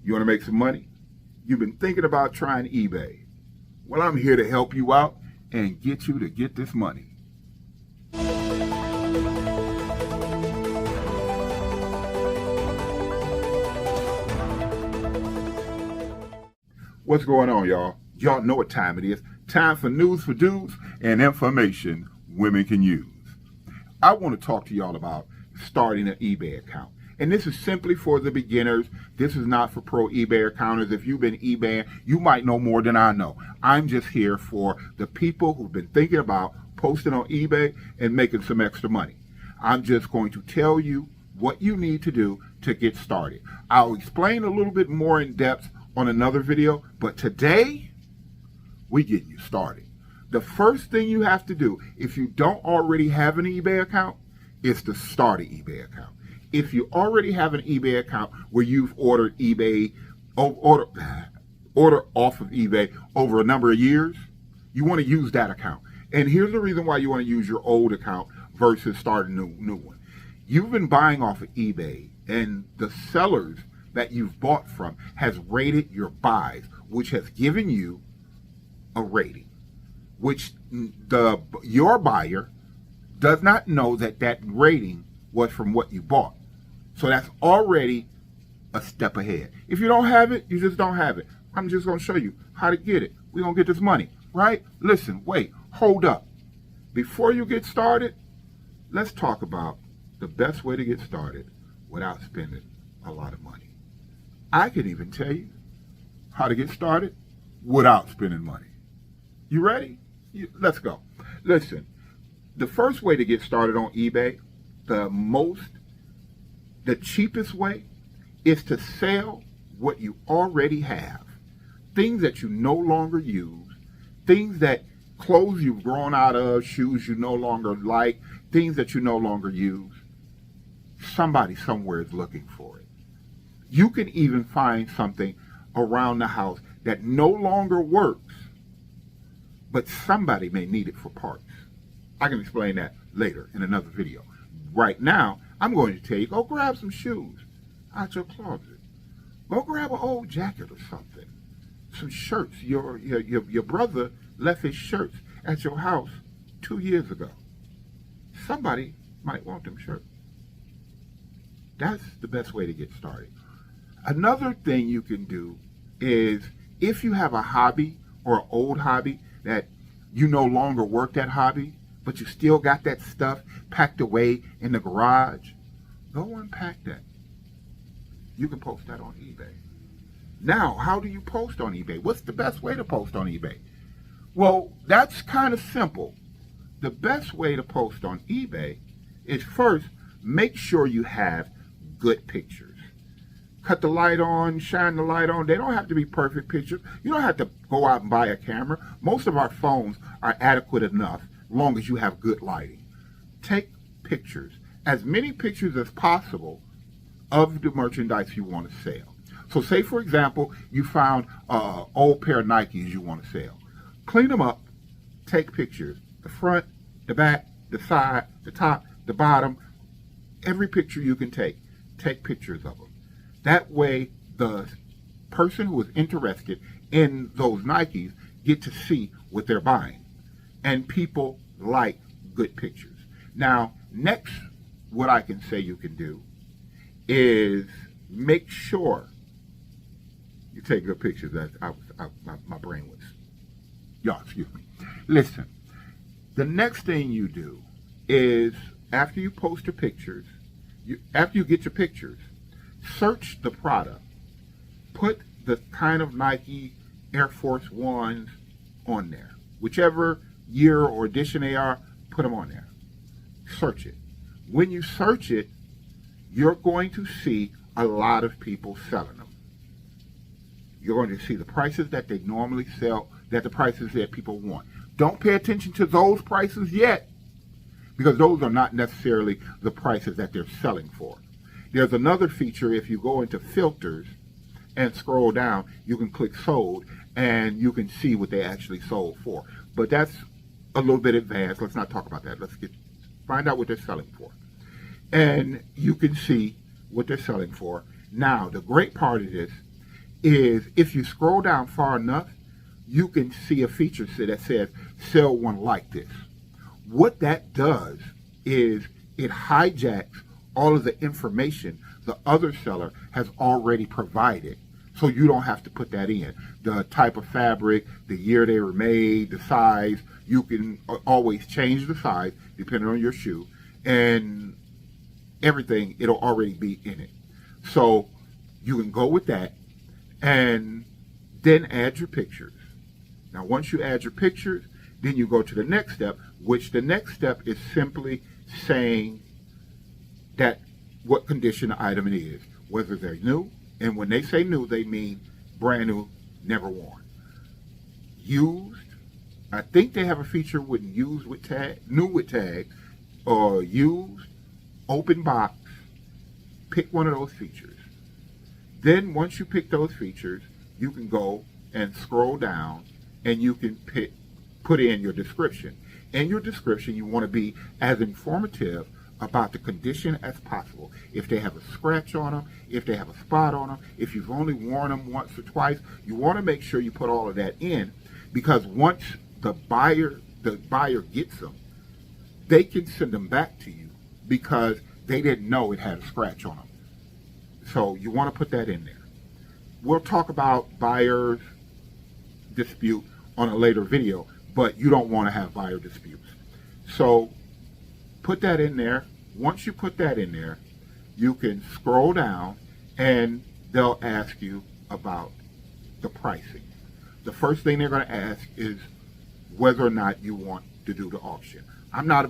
You want to make some money? You've been thinking about trying eBay. Well, I'm here to help you out and get you to get this money. What's going on, y'all? Y'all know what time it is. Time for news for dudes and information women can use. I want to talk to y'all about starting an eBay account. And this is simply for the beginners. This is not for pro eBay accounters. If you've been eBaying, you might know more than I know. I'm just here for the people who've been thinking about posting on eBay and making some extra money. I'm just going to tell you what you need to do to get started. I'll explain a little bit more in depth on another video, but today we get you started. The first thing you have to do, if you don't already have an eBay account, is to start an eBay account. If you already have an eBay account where you've ordered order off of eBay over a number of years, you want to use that account. And here's the reason why you want to use your old account versus start a new one. You've been buying off of eBay, and the sellers that you've bought from has rated your buys, which has given you a rating, which your buyer does not know that rating was from what you bought. So that's already a step ahead. If you don't have it, you just don't have it. I'm just going to show you how to get it. We're going to get this money, right? Listen, wait, hold up. Before you get started, let's talk about the best way to get started without spending a lot of money. I can even tell you how to get started without spending money. You ready? Let's go. Listen, the first way to get started on eBay, the cheapest way, is to sell what you already have. Things that you no longer use, clothes you've grown out of, shoes you no longer like, things that you no longer use. Somebody somewhere is looking for it. You can even find something around the house that no longer works, but somebody may need it for parts. I can explain that later in another video. Right now, I'm going to tell you, go grab some shoes out your closet. Go grab an old jacket or something. Some shirts. Your brother left his shirts at your house 2 years ago. Somebody might want them shirts. That's the best way to get started. Another thing you can do is, if you have a hobby or an old hobby that you no longer work that hobby, but you still got that stuff packed away in the garage, go unpack that. You can post that on eBay. Now, how do you post on eBay? What's the best way to post on eBay? Well, that's kind of simple. The best way to post on eBay is, first, make sure you have good pictures. Cut the light on, shine the light on. They don't have to be perfect pictures. You don't have to go out and buy a camera. Most of our phones are adequate enough, as long as you have good lighting. Take pictures, as many pictures as possible, of the merchandise you want to sell. So say, for example, you found an old pair of Nikes you want to sell. Clean them up, take pictures. The front, the back, the side, the top, the bottom. Every picture you can take pictures of them. That way, the person who is interested in those Nikes get to see what they're buying. And people like good pictures. Now, next, what I can say you can do is make sure you take good pictures. My brain was, y'all, excuse me. Listen, the next thing you do is, after you post your pictures, after you get your pictures, search the product. Put the kind of Nike Air Force Ones on there. Whichever year or edition they are, put them on there. Search it. When you search it, you're going to see a lot of people selling them. You're going to see the prices that they normally sell, the prices that people want. Don't pay attention to those prices yet, because those are not necessarily the prices that they're selling for. There's another feature. If you go into filters and scroll down, you can click sold, and you can see what they actually sold for. But that's a little bit advanced. Let's not talk about that. Let's find out what they're selling for. And you can see what they're selling for. Now, the great part of this is if you scroll down far enough, you can see a feature that says sell one like this. What that does is it hijacks all of the information the other seller has already provided. So you don't have to put that in. The type of fabric, the year they were made, the size. You can always change the size depending on your shoe. And everything, it'll already be in it. So you can go with that and then add your pictures. Now, once you add your pictures, then you go to the next step, which the next step is simply saying that what condition the item it is, whether they're new, and when they say new, they mean brand new, never worn. Used, I think they have a feature with used with tag, new with tag, or used, open box. Pick one of those features. Then once you pick those features, you can go and scroll down and you can put in your description. In your description, you want to be as informative about the condition as possible. If they have a scratch on them, if they have a spot on them, if you've only worn them once or twice, you want to make sure you put all of that in, because once the buyer gets them, they can send them back to you because they didn't know it had a scratch on them. So you want to put that in there. We'll talk about buyer's dispute on a later video, but you don't want to have buyer disputes. So put that in there. Once you put that in there, you can scroll down and they'll ask you about the pricing. The first thing they're going to ask is whether or not you want to do the auction. I'm not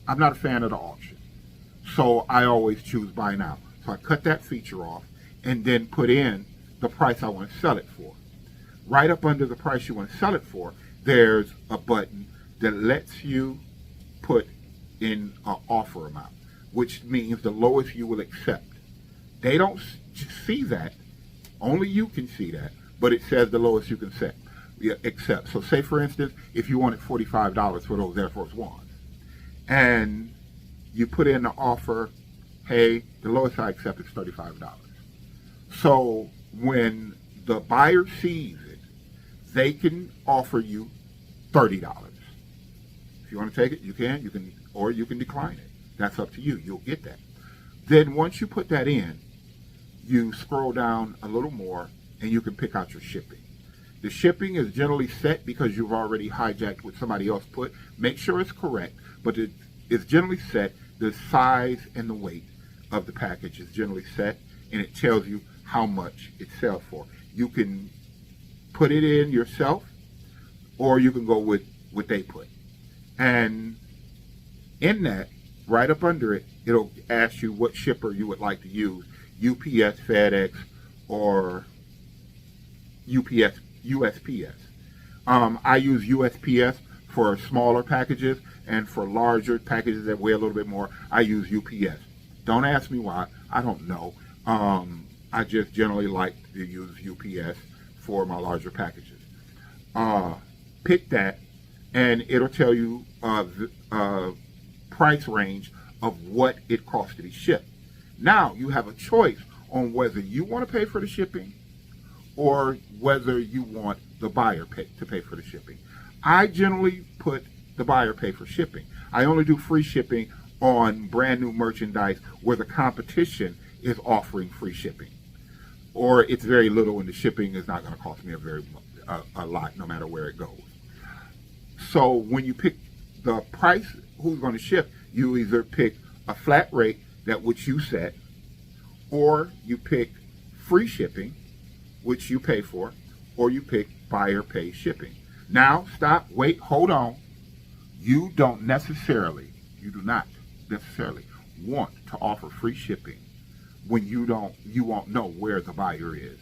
a fan of the auction, so I always choose buy now. So I cut that feature off and then put in the price I want to sell it for. Right up under the price you want to sell it for, there's a button that lets you put in an offer amount, which means the lowest you will accept. They don't see that. Only you can see that, but it says the lowest you can accept. So say, for instance, if you wanted $45 for those Air Force Ones, and you put in the offer, hey, the lowest I accept is $35. So when the buyer sees it, they can offer you $30. If you want to take it, you can, or you can decline it. That's up to you. You'll get that. Then once you put that in, you scroll down a little more and you can pick out your shipping. The shipping is generally set because you've already hijacked what somebody else put. Make sure it's correct, but it's generally set. The size and the weight of the package is generally set, and it tells you how much it sells for. You can put it in yourself, or you can go with what they put. And in that, right up under it, it'll ask you what shipper you would like to use, UPS, FedEx, or USPS. I use USPS for smaller packages, and for larger packages that weigh a little bit more, I use UPS. Don't ask me why. I don't know. I just generally like to use UPS for my larger packages. Pick that, and it'll tell you the price range of what it costs to be shipped. Now you have a choice on whether you want to pay for the shipping or whether you want the buyer to pay for the shipping. I generally put the buyer pay for shipping. I only do free shipping on brand new merchandise where the competition is offering free shipping, or it's very little and the shipping is not going to cost me a lot no matter where it goes. So when you pick the price, who's going to ship, you either pick a flat rate that which you set, or you pick free shipping, which you pay for, or you pick buyer pay shipping. Now, stop, wait, hold on. You do not necessarily want to offer free shipping when you won't know where the buyer is.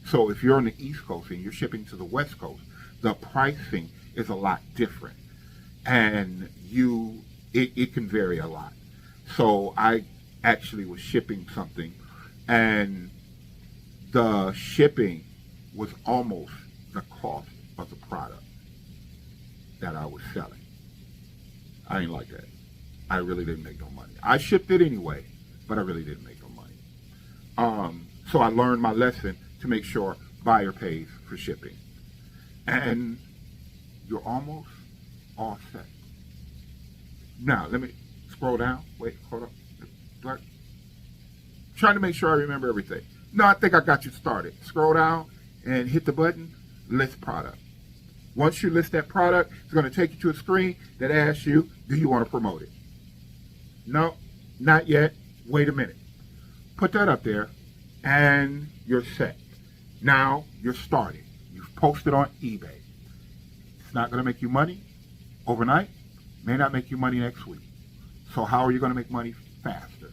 So if you're on the East Coast and you're shipping to the West Coast, the pricing is a lot different, and it can vary a lot. So I actually was shipping something, and the shipping was almost the cost of the product that I was selling. I didn't like that. I really didn't make no money. I shipped it anyway, but I really didn't make no money. So I learned my lesson to make sure buyer pays for shipping. And you're almost all set. Now, let me scroll down. Wait, hold up. Trying to make sure I remember everything. No, I think I got you started. Scroll down and hit the button, list product. Once you list that product, it's going to take you to a screen that asks you, do you want to promote it? No, not yet. Wait a minute. Put that up there and you're set. Now you're started. You've posted on eBay. It's not going to make you money overnight. May not make you money next week. So how are you going to make money faster?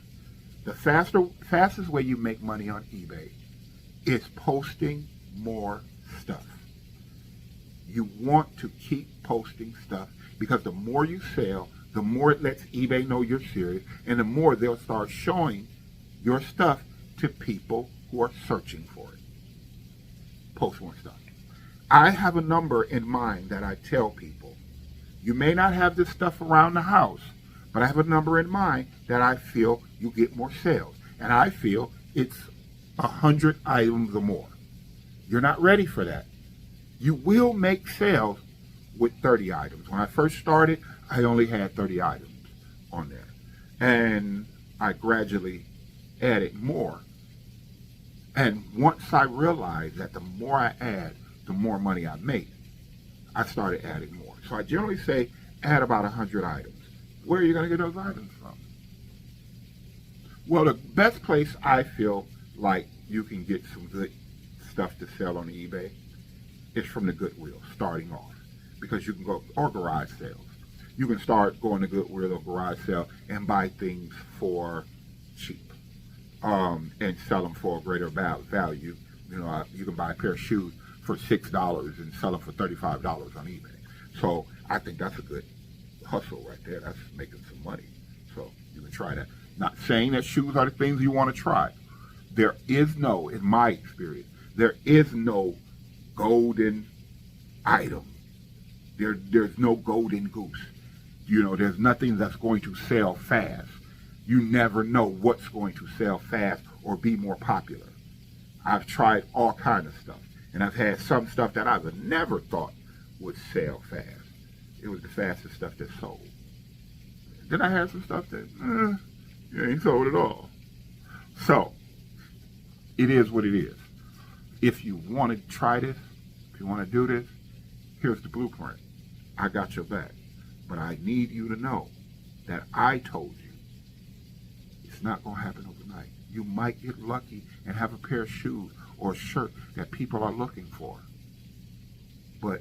The fastest way you make money on eBay is posting more stuff. You want to keep posting stuff because the more you sell, the more it lets eBay know you're serious, and the more they'll start showing your stuff to people who are searching for it. Post more stuff. I have a number in mind that I tell people. You may not have this stuff around the house, but I have a number in mind that I feel you get more sales. And I feel it's 100 items or more. You're not ready for that. You will make sales with 30 items. When I first started, I only had 30 items on there. And I gradually added more. And once I realized that the more I add, the more money I make, I started adding more. So I generally say add about 100 items. Where are you going to get those items from? Well, the best place I feel like you can get some good stuff to sell on eBay is from the Goodwill, starting off. Because you can go, or garage sales. You can start going to Goodwill or garage sale and buy things for cheap and sell them for a greater value. You know, you can buy a pair of shoes for $6 and sell them for $35 on eBay. So I think that's a good hustle right there. That's making some money. So you can try that. Not saying that shoes are the things you want to try. There is no, in my experience, there is no golden item. There's no golden goose. You know, there's nothing that's going to sell fast. You never know what's going to sell fast or be more popular. I've tried all kinds of stuff, and I've had some stuff that I've never thought would sell fast. It was the fastest stuff that sold. Then I had some stuff that ain't sold at all. So it is what it is. If you want to try this, if you want to do this, here's the blueprint. I got your back. But I need you to know that I told you it's not going to happen overnight. You might get lucky and have a pair of shoes or a shirt that people are looking for. But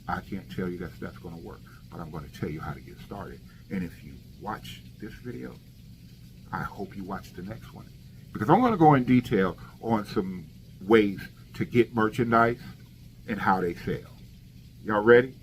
I can't tell you that's going to work. But I'm going to tell you how to get started. And if you watch this video, I hope you watch the next one. Because I'm going to go in detail on some ways to get merchandise and how they sell. Y'all ready?